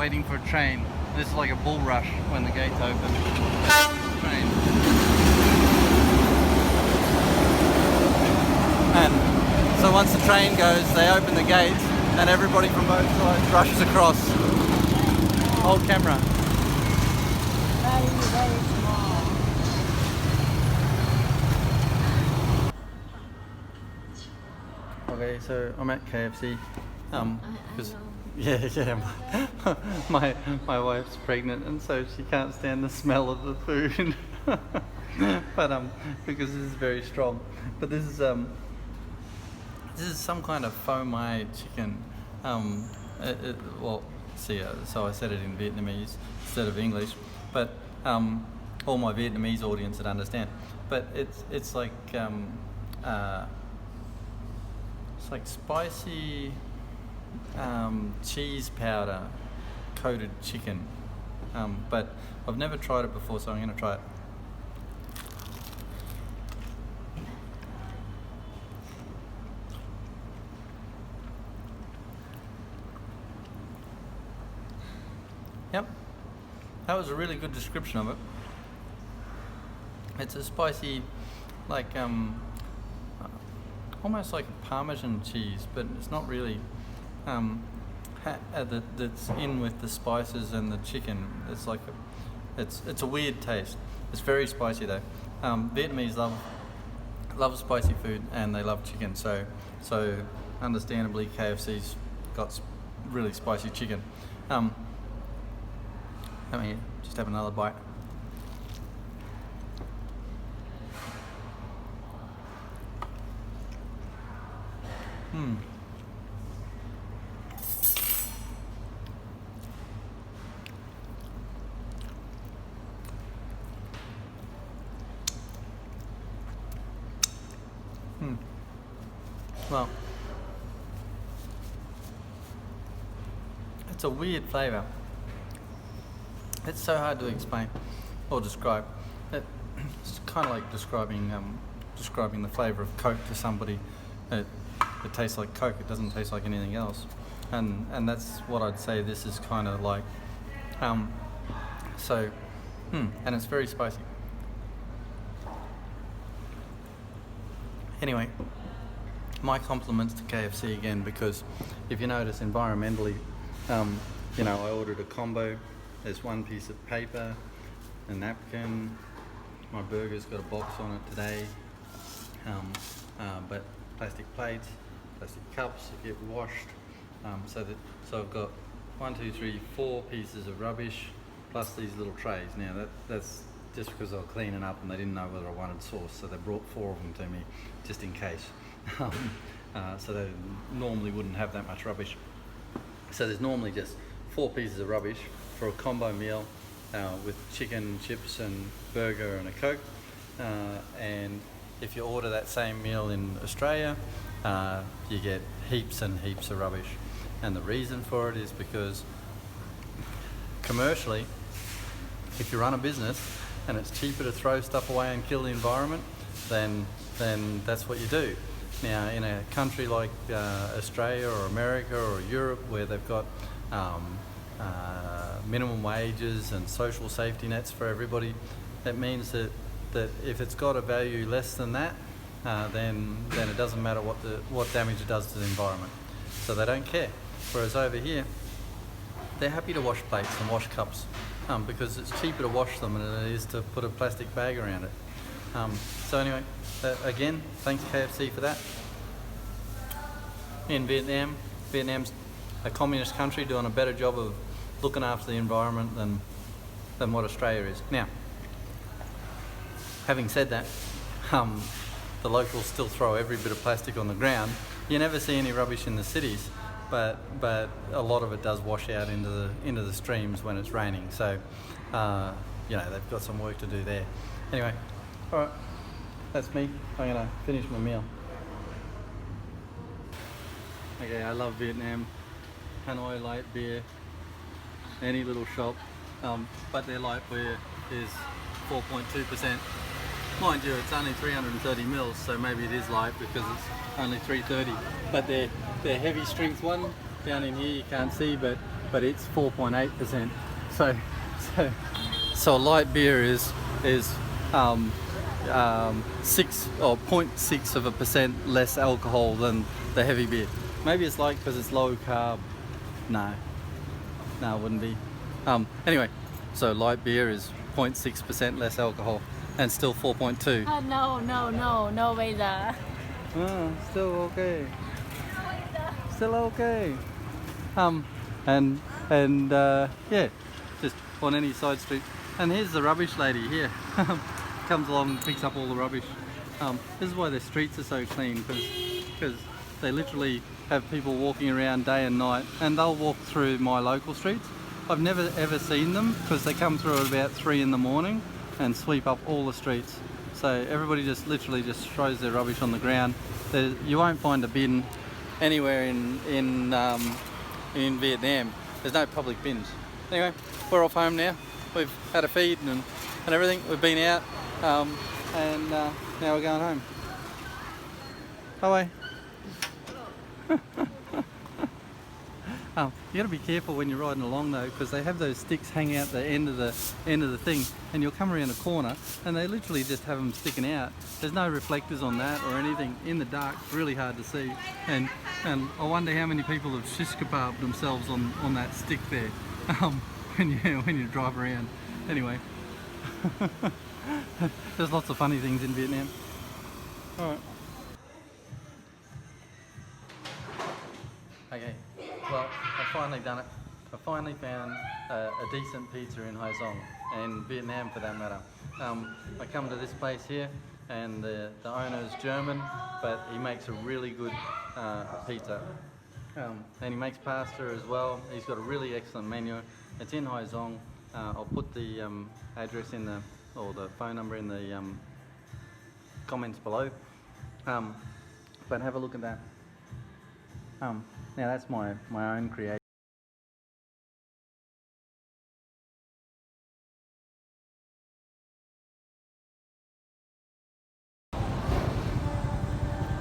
waiting for a train. This is like a bull rush when the gates open. Train. And so once the train goes, they open the gates and everybody from both sides rushes across. Hold camera. Very, very small. Okay, so I'm at KFC. Because I know. yeah, my wife's pregnant and so she can't stand the smell of the food. But because this is very strong. But this is some kind of phô mai chicken. So I said it in Vietnamese instead of English, but all my Vietnamese audience would understand. But it's like spicy cheese powder coated chicken. But I've never tried it before, so I'm going to try it. Yep, that was a really good description of it. It's a spicy, like almost like a Parmesan cheese, but it's not really. That's in with the spices and the chicken. It's like it's a weird taste. It's very spicy though. Vietnamese love spicy food and they love chicken. So understandably, KFC's got really spicy chicken. Let me just have another bite. Well, it's a weird flavour. It's so hard to explain or describe. It's kind of like describing the flavour of Coke to somebody. It tastes like Coke. It doesn't taste like anything else, and that's what I'd say. This is kind of like, and it's very spicy. Anyway, my compliments to KFC again, because if you notice environmentally, I ordered a combo. There's one piece of paper, a napkin. My burger's got a box on it today. But plastic plates, plastic cups that get washed. So I've got 4 pieces of rubbish plus these little trays. Now that's just because they were cleaning up and they didn't know whether I wanted sauce, so they brought 4 of them to me just in case. So they normally wouldn't have that much rubbish. So there's normally just 4 pieces of rubbish for a combo meal with chicken, chips and burger and a Coke. And if you order that same meal in Australia, you get heaps and heaps of rubbish. And the reason for it is because commercially, if you run a business and it's cheaper to throw stuff away and kill the environment, then that's what you do. Now, in a country like Australia or America or Europe, where they've got minimum wages and social safety nets for everybody, that means that if it's got a value less than that, then it doesn't matter what damage it does to the environment. So they don't care. Whereas over here, they're happy to wash plates and wash cups because it's cheaper to wash them than it is to put a plastic bag around it. So anyway, again, thanks KFC for that. In Vietnam's a communist country doing a better job of looking after the environment than what Australia is. Now, having said that, the locals still throw every bit of plastic on the ground. You never see any rubbish in the cities, but a lot of it does wash out into the streams when it's raining. So, they've got some work to do there. Anyway, all right, that's me. I'm gonna finish my meal. Okay, I love Vietnam. Hanoi light beer, any little shop, but their light beer is 4.2%. Mind you, it's only 330 mils, so maybe it is light because it's only 330. But their heavy strength one down in here you can't see, but but it's 4.8%. So a light beer is 6 or 0.6% less alcohol than the heavy beer. Maybe it's like because it's low carb. No, it wouldn't be. Anyway, so light beer is 0.6% less alcohol and still 4.2. No way there. Still okay. Still okay. Yeah, just on any side street. And here's the rubbish lady here. Comes along and picks up all the rubbish. This is why their streets are so clean, because they literally have people walking around day and night, and they'll walk through my local streets. I've never ever seen them because they come through at about 3 in the morning and sweep up all the streets. So everybody just literally just throws their rubbish on the ground. You won't find a bin anywhere in Vietnam. There's no public bins. Anyway, we're off home now. We've had a feed and everything. We've been out and now we're going home. Bye. You got to be careful when you're riding along though, because they have those sticks hanging out the end of the thing, and you'll come around a corner and they literally just have them sticking out. There's no reflectors on that or anything. In the dark, it's really hard to see. And I wonder how many people have shish kebab themselves on that stick there when you drive around. Anyway, there's lots of funny things in Vietnam. All right. Okay, well, I've finally done it. I finally found a decent pizza in Hai Song, and Vietnam for that matter. I come to this place here, and the owner is German, but he makes a really good pizza. And he makes pasta as well. He's got a really excellent menu. It's in Hai Song. I'll put the address in the phone number in the comments below. But have a look at that. Now that's my own creation.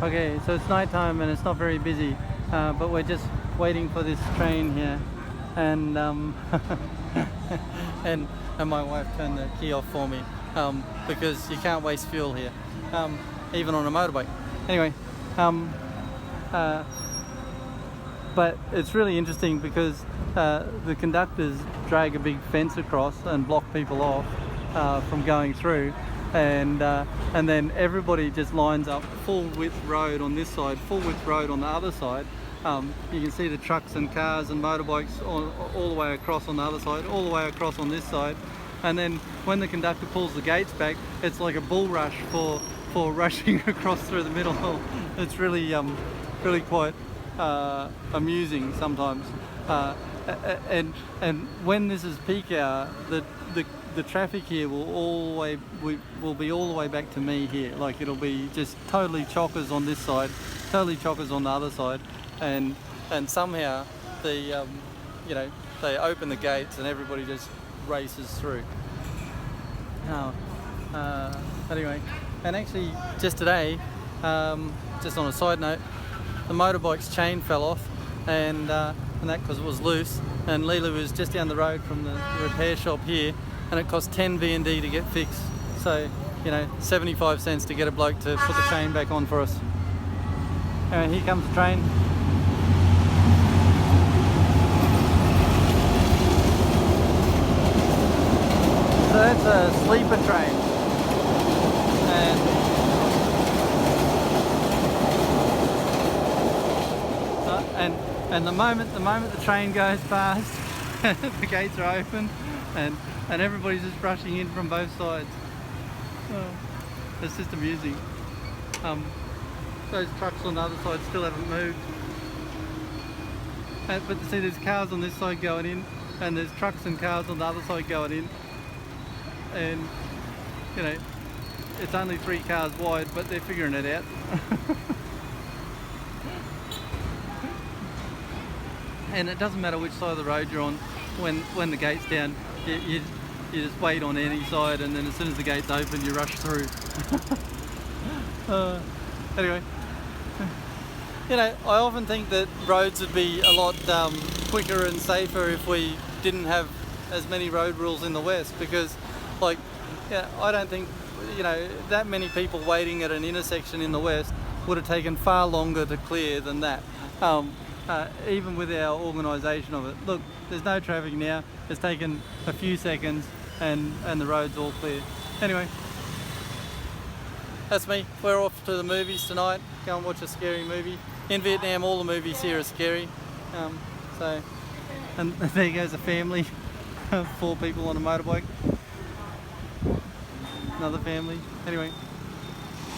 Okay, so it's night time and it's not very busy, but we're just waiting for this train here, and and my wife turned the key off for me because you can't waste fuel here, even on a motorbike. Anyway, but it's really interesting because the conductors drag a big fence across and block people off from going through, and then everybody just lines up full width road on this side, full width road on the other side. You can see the trucks and cars and motorbikes all the way across on the other side, all the way across on this side, and then when the conductor pulls the gates back, it's like a bull rush for rushing across through the middle. It's really quite amusing sometimes, and when this is peak hour, the traffic here will be all the way back to me here. Like, it'll be just totally chockers on this side, totally chockers on the other side, and somehow they open the gates and everybody just races through. Anyway, and actually just today, just on a side note, the motorbike's chain fell off, and that because it was loose, and Lila was just down the road from the repair shop here, and it cost 10 VND to get fixed. So, 75 cents to get a bloke to put the chain back on for us. Anyway, here comes the train. So that's a sleeper train, and the moment the train goes past, the gates are open, and everybody's just rushing in from both sides. It's just amusing. Those trucks on the other side still haven't moved, but see, there's cars on this side going in, and there's trucks and cars on the other side going in, and it's only 3 cars wide, but they're figuring it out. And it doesn't matter which side of the road you're on. When the gate's down, you just wait on any side, and then as soon as the gate's open, you rush through. Anyway, you know, I often think that roads would be a lot quicker and safer if we didn't have as many road rules in the West, because, like, yeah, I don't think, you know, that many people waiting at an intersection in the West would have taken far longer to clear than that. Even with our organisation of it. Look, there's no traffic now. It's taken a few seconds and the road's all clear. Anyway, that's me. We're off to the movies tonight. Go and watch a scary movie. In Vietnam, all the movies here are scary. And there goes a family, 4 people on a motorbike. Another family. Anyway.